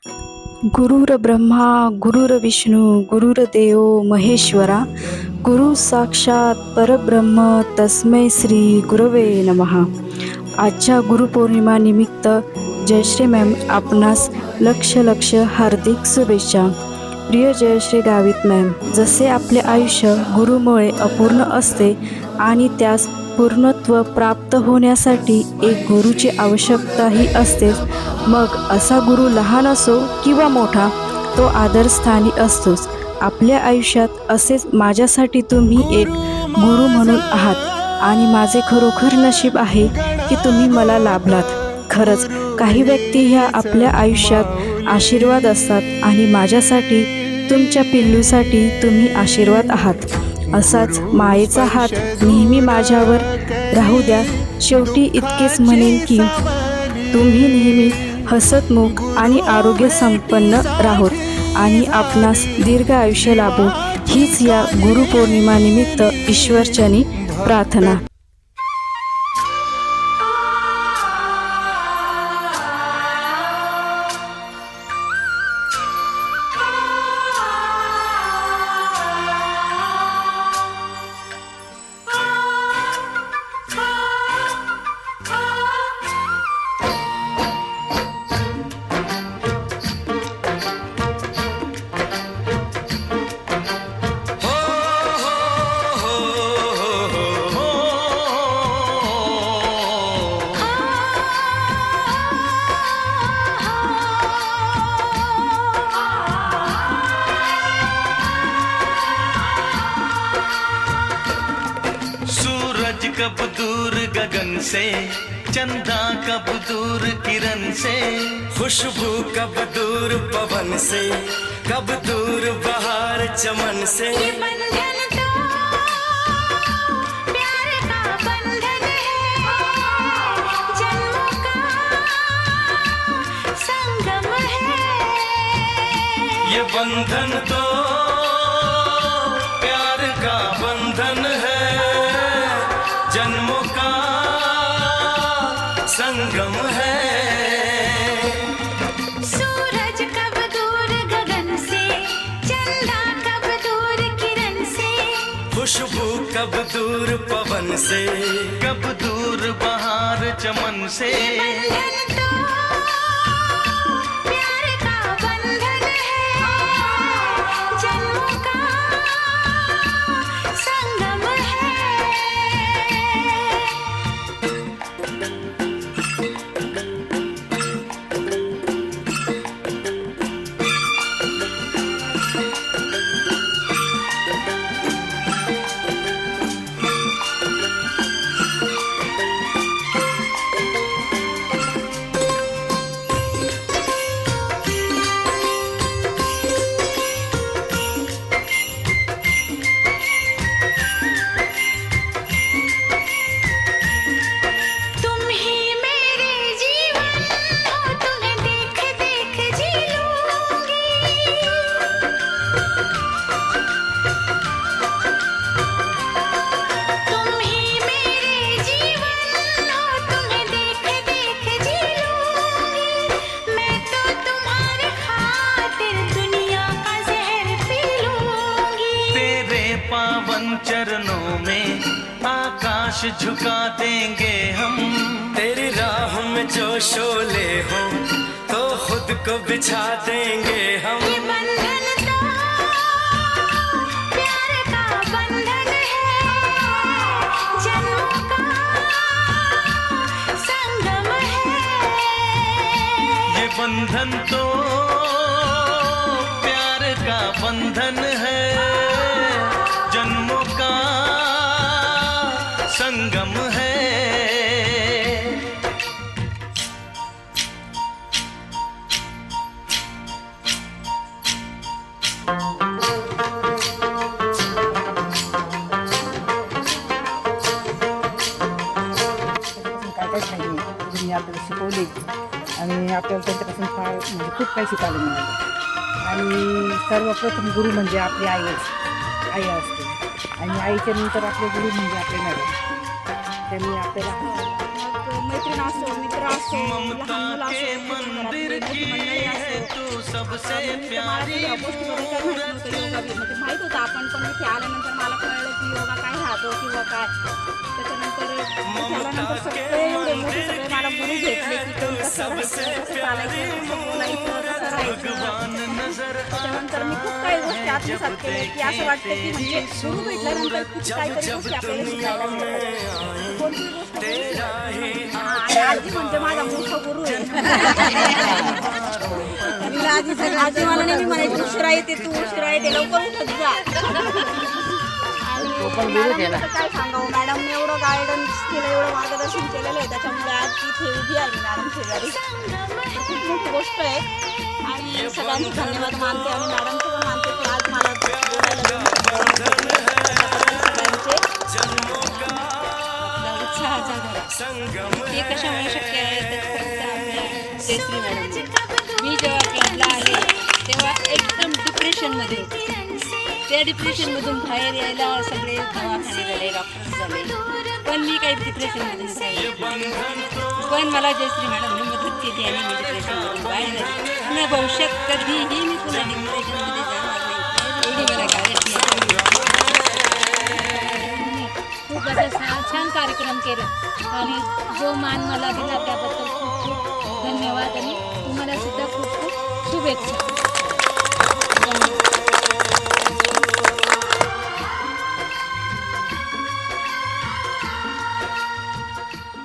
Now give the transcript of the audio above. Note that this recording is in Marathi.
गुरुर ब्रह्मा गुरुर्विष्णू गुरुर्देव महेश्वरा गुरु साक्षात परब्रह्म तस्मै श्री गुरवे नमः. आजच्या गुरुपौर्णिमा निमित्त जयश्री मॅम आपणास लक्ष हार्दिक शुभेच्छा. प्रिय जयश्री गावित मॅम, जसे आपले आयुष्य गुरुमुळे अपूर्ण असते आणि त्यास पूर्णत्व प्राप्त होण्यासाठी एक गुरुची आवश्यकताही असते. मग असा गुरु लहान असो किंवा मोठा, तो आदरस्थानी असतोच आपल्या आयुष्यात. असेच माझ्यासाठी तुम्ही एक गुरु म्हणून आहात आणि माझे खरोखर नशीब आहे की तुम्ही मला लाभलात. खरंच काही व्यक्ती ह्या आपल्या आयुष्यात आशीर्वाद असतात आणि माझ्यासाठी, तुमच्या पिल्लूसाठी तुम्ही आशीर्वाद आहात. असाच मायेचा हात नेहमी माझ्यावर राहू द्या. शेवटी इतकेच म्हणेन की तुम्ही नेहमी हसतमुख आणि आरोग्य संपन्न राहोत आणि आपणास दीर्घ आयुष्य लाभो, हीच या गुरुपौर्णिमा निमित्त ईश्वरचरणी प्रार्थना. कब दूर गगन से, चंदा कब दूर किरण से, खुशबू कब दूर पवन से, कब दूर बहार चमन से. ये बंधन तो प्यार का बंधन है, जन्मों का संगम है. ये बंधन तो प्यार का बंधन है, जन्मों का संगम है. सूरज कब दूर गगन से, चंदा कब दूर किरण से, खुशबू कब दूर पवन से, कब दूर बहार चमन से. बंधन तो प्यार का बंधन है, जन्मों का संगम है. चरणों में आकाश झुका देंगे हम. तेरी राह में जो शोले हो तो खुद को बिछा देंगे हम. ये बंधन तो प्यार का बंधन है, जन्मों का संगम है. ये बंधन तो प्यार का बंधन है, जन्मों का संगम है. काय सांगितलं तुम्ही आपल्याला शिकवले आणि आपल्याला त्यांच्यापासून फार म्हणजे खूप काही शिकायला मिळालं. आणि सर्वप्रथम गुरु म्हणजे आपली आई असते आणि आईच्या नंतर आपले गुरु म्हणजे आपले मॅडम. त्यांनी आपल्याला मैत्रीण असो, मित्र असो, लहान मुलं असो, घरातली मोठी मंडळी असो, सबसे मला प्यारी या गोष्टीमध्ये काय माहित नव्हतं योगा म्हणजे माहित होतं आपण पण इथे आल्यानंतर मला कळलं की योगा काय राहतो किंवा काय त्याच्यानंतर झाल्यानंतर सगळे एवढे मोठे सगळे मला गुरु भेटले की कोण कसं राहायचं कसं चालायचं कसं बोलायचं कसं राहायचं त्याच्यानंतर मी खूप काही गोष्टी आत्मसात केल्या की असं वाटतं की म्हणजे गुरु भेटल्यानंतर खूप काहीतरी गोष्टी आपल्याला शिकायला मिळतात कोणती गोष्ट आणि आजी म्हणजे माझा मोठा गुरु आहे आजी मला नेहमी म्हणायची उशिरा येते तू उशिरा येते लवकर उठत जा आणि मॅडमचं काय सांगावं मॅडमने एवढं गायडन्स केलं एवढं मार्गदर्शन केलेलं आहे त्याच्यामुळे आज इथे उभी आहे मॅडम शेजारी खूप मोठी गोष्ट आहे आणि सगळ्यांचे धन्यवाद मानते आणि मॅडमचे पण मानते की आज मला बोलायला देऊन उत्साहाचा धडा हे कशामुळे शक्य आहे तर फक्त आपल्या जयश्री मॅडम मी जेव्हा क्लासला आले तेव्हा एकदम डिप्रेशनमध्ये होते त्या डिप्रेशनमधून बाहेर यायला सगळे दवाखाने झाले डॉक्टर्स झाले पण मी काही डिप्रेशनमधून नाही पण मला जयश्री मॅडमने मदत केली आणि मी डिप्रेशनमधून बाहेर आले पुन्हा भविष्यात कधीही मी पुन्हा डिप्रेशनमध्ये जाणार नाही एवढी मला गॅरंटी आहे खूप असं छान कार्यक्रम केला आणि जो मान मला दिला त्याबद्दल खूप खूप धन्यवाद आणि तुम्हाला सुद्धा खूप खूप शुभेच्छा